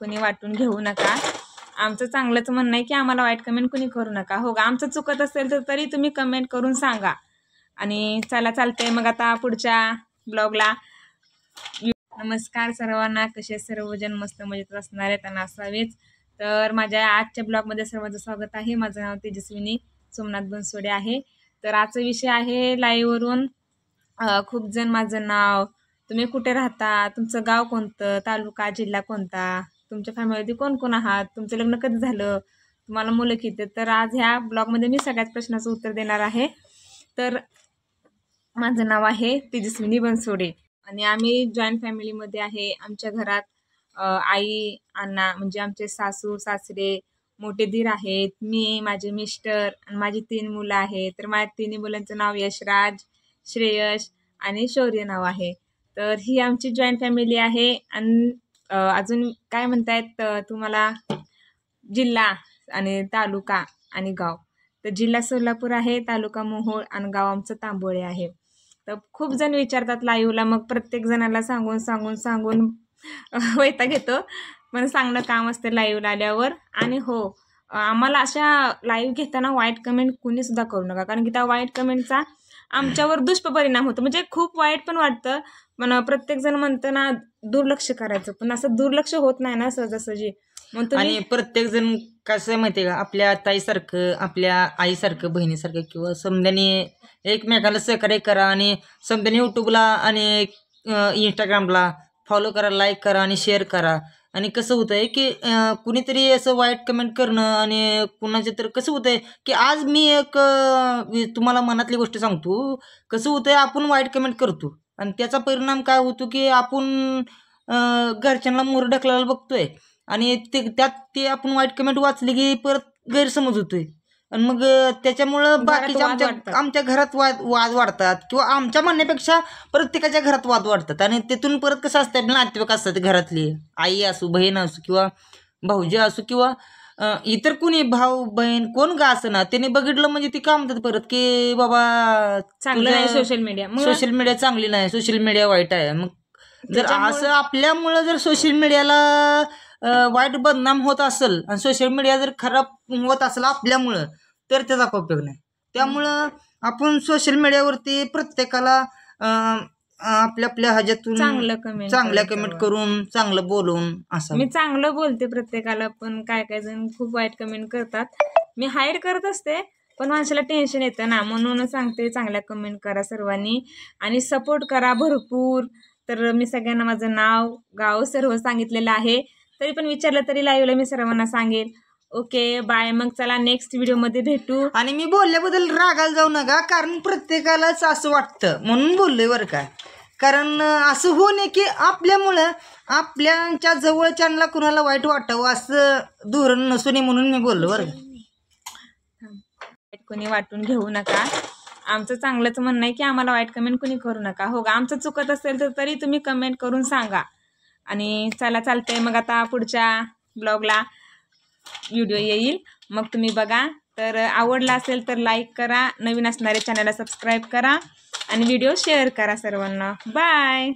कोणी वाटून घेऊ नका। आमचं चांगलंच म्हणणं आहे की आम्हाला वाईट कमेंट कोणी करू नका। हो गा, आमचं चुकत असेल तर तरी तुम्ही कमेंट करून सांगा। आणि चला चालतंय मग आता पुढच्या ब्लॉगला। नमस्कार सर्वांना, कसे सर्वजण मस्त मजेत असणार आहेत आणि असावेच। तर माझ्या आजच्या ब्लॉगमध्ये सर्वांचं स्वागत आहे। माझं नाव तेजस्विनी सोमनाथ बनसोडे आहे। तर आजचा विषय आहे लाईव्हवरून खूप जण माझं नाव, तुम्ही कुठे राहता, तुमचं गाव कोणतं, तालुका जिल्हा कोणता, तुमच्या फॅमिलीमध्ये कोण कोण आहात, तुमचं लग्न कधी झालं, तुम्हाला मुलं किती। तर आज ह्या ब्लॉगमध्ये मी सगळ्याच प्रश्नाचं उत्तर देणार आहे। तर माझं नाव आहे तेजस्विनी बनसोडे आणि आम्ही जॉईंट फॅमिलीमध्ये आहे। आमच्या घरात आई अण्णा म्हणजे आमचे सासू सासरे मोठे दीर आहेत, मी, माझे मिस्टर आणि माझी 3 मुलं आहेत। तर माझ्या 3 मुलांचं नाव यशराज, श्रेयश आणि शौर्य नाव आहे। तर ही आमची जॉईंट फॅमिली आहे। आणि अजून काय म्हणतायत तुम्हाला, जिल्हा आणि तालुका आणि गाव। तर जिल्हा सोलापूर आहे, तालुका मोहोळ आणि गाव आमचं तांबोळे आहे। तर खूप जण विचारतात लाईव्हला, मग प्रत्येक जणाला सांगून सांगून सांगून वैताग येतो, पण सांगणं काम असतं लाईव्हला आल्यावर। आणि हो, आम्हाला अशा लाईव्ह घेताना वाईट कमेंट कुणीसुद्धा करू नका, कारण की त्या वाईट कमेंटचा आमच्यावर दुष्परिणाम होतो। म्हणजे खूप वाईट पण वाटतं, पण प्रत्येकजण म्हणतं ना दुर्लक्ष करायचं, पण असं दुर्लक्ष होत नाही ना सहजासहजी। मग आणि प्रत्येक जण कसं माहितीये का, आपल्या ताईसारखं, आपल्या आईसारखं, बहिणीसारखं किंवा समजाने एकमेकाला सहकार्य करा आणि समजाने युट्यूबला आणि इंस्टाग्रामला फॉलो करा, लाईक करा आणि शेअर करा। आणि कसं होतंय की कुणीतरी असं वाईट कमेंट करणं आणि कुणाचे तर कसं होतंय की आज मी एक तुम्हाला मनातली गोष्ट सांगतो। कसं होतंय, आपण वाईट कमेंट करतो आणि त्याचा परिणाम काय होतो की आपण घरच्यांना मोर ढकलायला बघतोय आणि त्यात ते आपण वाईट कमेंट वाचली की परत गैरसमज होतोय आणि मग त्याच्यामुळं बाकीच्या आमच्या घरात वाद वाढतात किंवा आमच्या म्हणण्यापेक्षा प्रत्येकाच्या घरात वाद वाढतात। आणि तिथून परत कसं असतं, नातेवाईक असतात घरातली, आई असू, बहीण असू किंवा भाऊजी असू किंवा इतर कोणी भाऊ बहीण कोण का असं ना, त्याने बघितलं म्हणजे ती काय म्हणतात परत की बाबा चांगलं नाही सोशल मीडिया चांगली नाही, सोशल मीडिया वाईट आहे। मग जर असं आपल्यामुळं जर सोशल मीडियाला वाईट बदनाम होत असेल आणि सोशल मीडिया जर खराब होत असेल आपल्यामुळं, तर त्याचा उपयोग नाही। त्यामुळं आपण सोशल मीडियावरती प्रत्येकाला आपल्या आपल्या ह्याच्यातून चांगल्या कमेंट करून, चांगलं बोलून असं। मी चांगलं बोलते प्रत्येकाला, पण काय काय जण खूप वाईट कमेंट करतात। मी हाईड करत असते, पण माणसाला टेन्शन येतं ना, म्हणून सांगते चांगल्या कमेंट करा सर्वांनी आणि सपोर्ट करा भरपूर। तर मी सगळ्यांना माझं नाव, गाव सर्व सांगितलेलं आहे, तरी पण विचारलं तरी लाईव्हला मी सर्वांना सांगेल। ओके बाय, मग चला नेक्स्ट व्हिडिओमध्ये भेटू। आणि मी बोलल्याबद्दल रागाला जाऊ नका, कारण प्रत्येकालाच असं वाटतं म्हणून बोललोय बरं का। कारण असं होऊ नये की आपल्यामुळं आपल्याच्या जवळच्यांना कुणाला वाईट वाटावं असं धोरण नसू नये म्हणून मी बोललो बरं का। कोणी वाटून घेऊ नका, आमचं चांगलंच म्हणणं आहे की आम्हाला वाईट कमेंट कोणी करू नका। हो गा, आमचं चुकत असेल तर तरी तुम्ही कमेंट करून सांगा। आणि चला चालतंय मग आता पुढच्या ब्लॉगला व्हिडिओ येईल, मग तुम्ही बघा। तर आवडला असेल तर लाईक करा, नवीन असणारे चॅनलला सबस्क्राईब करा आणि व्हिडिओ शेअर करा सर्वांना। बाय।